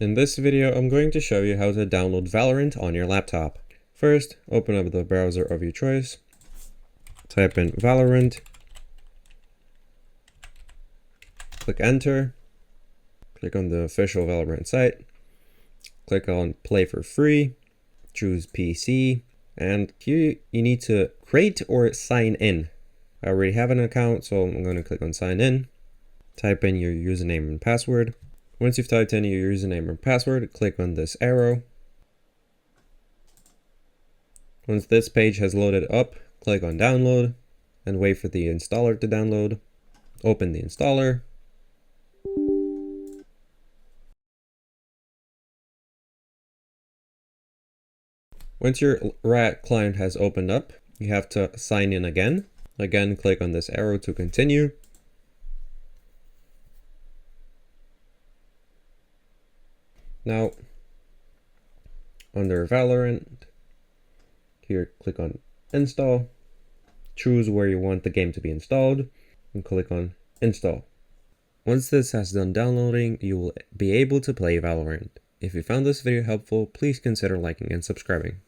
In this video, I'm going to show you how to download Valorant on your laptop. First, open up the browser of your choice, type in Valorant, click enter, click on the official Valorant site, click on play for free, choose PC, and here you need to create or sign in. I already have an account, so I'm going to click on sign in, type in your username and password. Once you've typed in your username and password, click on this arrow. Once this page has loaded up, click on download and wait for the installer to download. Open the installer. Once your RAT client has opened up, you have to sign in again. Again, click on this arrow to continue. Now, under Valorant, here click on install, choose where you want the game to be installed, and click on install. Once this has done downloading, you will be able to play Valorant. If you found this video helpful, please consider liking and subscribing.